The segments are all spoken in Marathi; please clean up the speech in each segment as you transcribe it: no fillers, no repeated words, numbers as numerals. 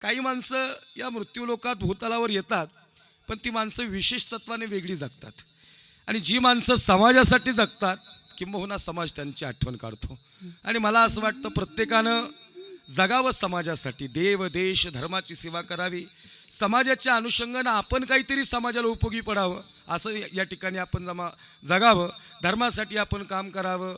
काही माणसं या मृत्यूलोकात भूतलावर येतात, पण ती माणसं विशेष तत्वाने वेगळी जगतात. आणि जी माणसं समाजासाठी जगतात, किंबहुना समाज त्यांची आठवण काढतो. आणि मला असं वाटतं प्रत्येकानं जगावं समाजासाठी, देव देश धर्माची सेवा करावी, समाजाच्या अनुषंगानं आपण काहीतरी समाजाला उपयोगी पडावं असं या ठिकाणी आपण जगावं. धर्मासाठी आपण काम करावं,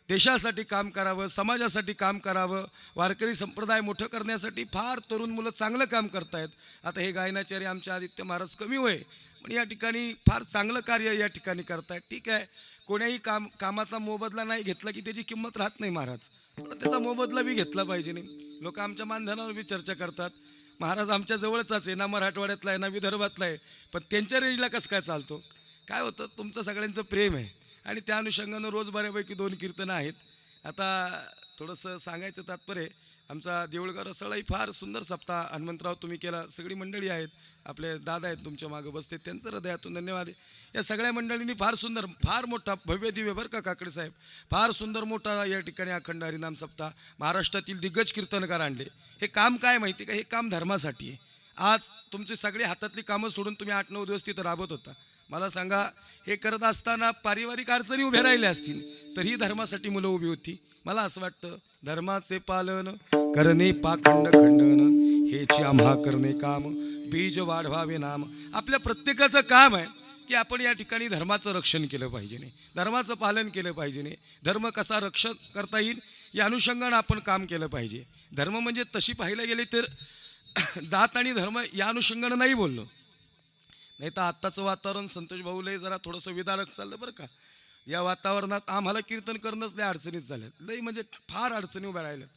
देशासाठी काम करावं, समाजासाठी काम करावं. वारकरी संप्रदाय मोठं करण्यासाठी फार तरुण मुलं चांगलं काम करतायत. आता हे गायनाचार्य आमचे आदित्य महाराज कमी वय, पण या ठिकाणी फार चांगलं कार्य या ठिकाणी करतायत. ठीक आहे, कोण्याही कामाचा मोबदला नाही घेतला की त्याची किंमत राहत नाही महाराज. पण त्याचा मोबदला बी घेतला पाहिजे. नाही, लोक आमच्या मानधनावर बी चर्चा करतात. महाराज आमच्या जवळचाच आहे ना, मराठवाड्यातला आहे ना, विदर्भातला आहे, पण त्यांच्या रेंजला कसं काय चालतो. काय होतं, तुमचं सगळ्यांचं प्रेम आहे आणि त्या अनुषंगानं रोज बऱ्यापैकी 2 कीर्तनं आहेत. आता थोडंसं सांगायचं तात्पर्य, आमचा देऊळगाव रसाळाही फार सुंदर सप्ताह हनुमंतराव तुम्ही केला. सगळी मंडळी आहेत, आपले दादा आहेत तुमच्या मागं बसते, त्यांचं हृदयातून धन्यवाद आहे. या सगळ्या मंडळींनी फार सुंदर, फार मोठा भव्य दिव्य बरं का काकडे साहेब, फार सुंदर मोठा या ठिकाणी अखंड हरिनाम सप्ताह महाराष्ट्रातील दिग्गज कीर्तनकार आणले. हे काम काय माहिती का, हे काम धर्मासाठी आहे. आज तुमची सगळी हातातली कामं सोडून तुम्ही 8-9 दिवस तिथं राबत होता. मला सांगा, हे करत असताना पारिवारिक अडचणी उभ्या राहिल्या असतील तरीही धर्मासाठी मुलं उभी होती. मला असं वाटतं, धर्माचे पालन करणे पाखंड खंडन, हेची आम्हा करणे काम, बीज वाढवावे नाम. आपल्या प्रत्येकाचं काम आहे की आपण या ठिकाणी धर्माचं रक्षण केलं पाहिजे, नाही धर्माचं पालन केलं पाहिजे, नाही धर्म कसा रक्षण करता येईल या अनुषंगानं आपण काम केलं पाहिजे. धर्म म्हणजे तशी पाहायला गेले तर जात आणि धर्म या अनुषंगानं नाही बोललो. नाही तर आत्ताचं वातावरण संतोष भाऊलाही जरा थोडंसं विदारक चाललं बरं का. या वातावरणात आम्हाला कीर्तन करणंच लय अडचणीत झाल्यात, लई म्हणजे फार अडचणी उभ्या राहिल्यात.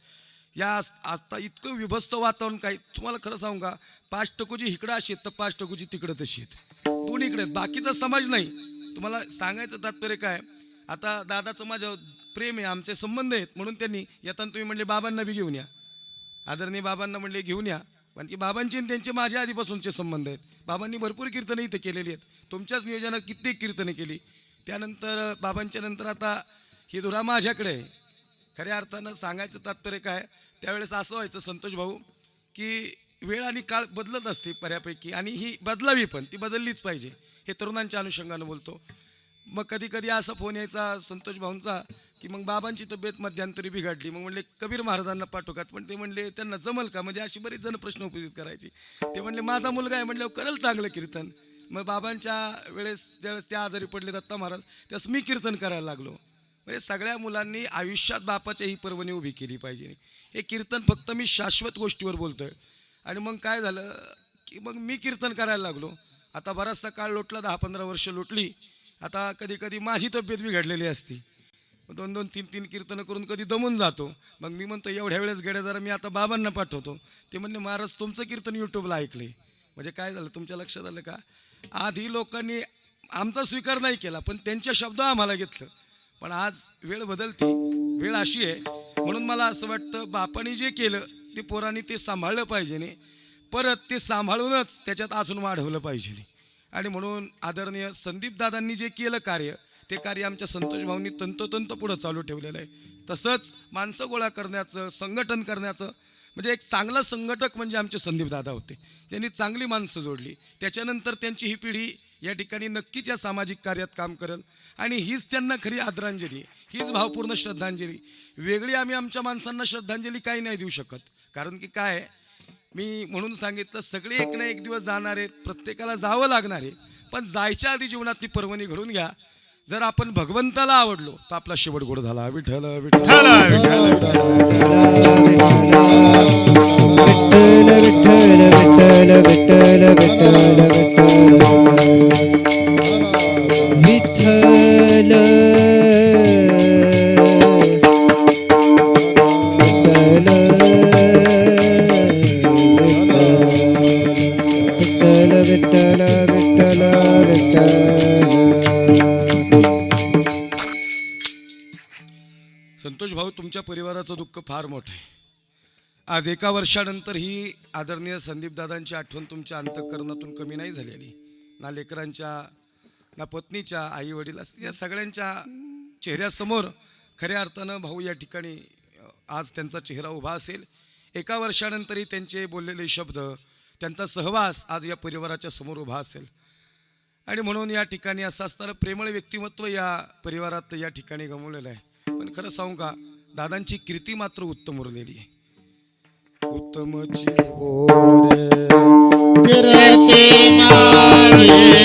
या आता इतकं विभस्त वातावरण, काही तुम्हाला खरं सांगू का, 5% इकडं अशी आहेत तर 5% तिकडं तशी आहेत, दोन्हीकडे आहेत, बाकीचा समाज नाही. तुम्हाला सांगायचं तात्पर्य काय, आता दादाचं माझ्या प्रेम आहे, आमचे संबंध आहेत, म्हणून त्यांनी येताना तुम्ही म्हणले बाबांना बी घेऊन या, आदरणीय बाबांना म्हणले घेऊन या. पण की बाबांची आणि त्यांचे माझ्या आधीपासूनचे संबंध आहेत. बाबांनी भरपूर कीर्तनं इथे केलेली आहेत, तुमच्याच नियोजनात कित्येक कीर्तनं केली. त्यानंतर बाबांच्या नंतर आता ही धुरा माझ्याकडे आहे. खऱ्या अर्थानं सांगायचं तात्पर्य काय, त्यावेळेस असं व्हायचं संतोष भाऊ की वेळ आणि काळ बदलत असते बऱ्यापैकी, आणि ही बदलावी पण ती बदललीच पाहिजे, हे तरुणांच्या अनुषंगानं बोलतो. मग कधी कधी असा फोन यायचा संतोष भाऊंचा की मग बाबांची तब्येत मध्यंतरी बिघडली, मग म्हणले कबीर महाराजांना पाठवतात, पण ते म्हणले त्यांना जमल का, म्हणजे अशी बरीच जण प्रश्न उपस्थित करायची. ते म्हणले माझा मुलगा आहे, म्हणल्यावर करेल चांगलं कीर्तन. मग बाबांच्या वेळेस ज्यावेळेस त्या आजारी पडले दत्ता महाराज, त्यावेळेस मी कीर्तन करायला लागलो. म्हणजे सगळ्या मुलांनी आयुष्यात बापाच्या ही पर्वणी उभी केली पाहिजे. हे कीर्तन फक्त मी शाश्वत गोष्टीवर बोलतोय. आणि मग काय झालं की मग मी कीर्तन करायला लागलो. आता बराचसा काळ लोटला, 10-15 वर्ष लोटली. आता कधी कधी माझी तब्येत बिघडलेली असती, 2-2, 3-3 कीर्तनं करून कधी दमून जातो. मग मी म्हणतो एवढ्या वेळेस गेड्या जरा मी आता बाबांना पाठवतो. ते म्हणले महाराज तुमचं कीर्तन यूट्यूबला ऐकले. म्हणजे काय झालं तुमच्या लक्षात आलं का, आधी लोकांनी आमचा स्वीकार नाही केला, पण त्यांच्या शब्द आम्हाला घेतलं. पण आज वेळ बदलते, वेळ अशी आहे. म्हणून मला असं वाटतं, बापाने जे केलं ते पोरांनी ते सांभाळलं पाहिजे नाही, परत ते सांभाळूनच त्याच्यात अजून वाढवलं पाहिजे नाही. आणि म्हणून आदरणीय संदीप दादांनी जे केलं कार्य, ते कार्य आमच्या संतोष भाऊंनी तंतोतंत पुढं चालू ठेवलेलं आहे. तसंच माणसं गोळा करण्याचं, संघटन करण्याचं, म्हणजे एक चांगला संघटक म्हणजे आमचे संदीप दादा होते, ज्यांनी चांगली माणसं जोडली. त्याच्यानंतर त्यांची ही पिढी या ठिकाणी नक्कीच या सामाजिक कार्यात काम करेल, आणि हीच त्यांना खरी आदरांजली, हीच भावपूर्ण श्रद्धांजली. वेगळी आम्ही आमच्या माणसांना श्रद्धांजली काही नाही देऊ शकत, कारण की काय, मी म्हणून सांगितलं सगळे एक ना एक दिवस जाणार आहेत, प्रत्येकाला जावं लागणार आहे. पण जायच्या आधी जीवनात ती पर्वणी घडून घ्या. जर आपण भगवंताला आवडलो तर आपला शेवट गोड झाला. विठ्ठल विठ्ठल संतोष भाऊ, तुमच्या परिवाराचं दुःख फार मोठं आहे. आज 1 वर्षानंतर ही आदरणीय संदीपदादांची आठवण तुमच्या अंतःकरणातून कमी नाही झालेली. ना लेकरांच्या, ना पत्नीच्या, आई वडील असतील, या सगळ्यांच्या चेहऱ्यासमोर खऱ्या अर्थानं भाऊ या ठिकाणी आज त्यांचा चेहरा उभा असेल. एका वर्षानंतरही त्यांचे बोललेले शब्द, त्यांचा सहवास आज या परिवाराच्या समोर उभा असेल. आणि म्हणून या ठिकाणी असं असताना प्रेमळ व्यक्तिमत्व या परिवारात या ठिकाणी गमावलेलं आहे. पण खरं सांगू का, दादांची कीर्ती मात्र उत्तम उरलेली आहे. उत्तमची फिरते मागे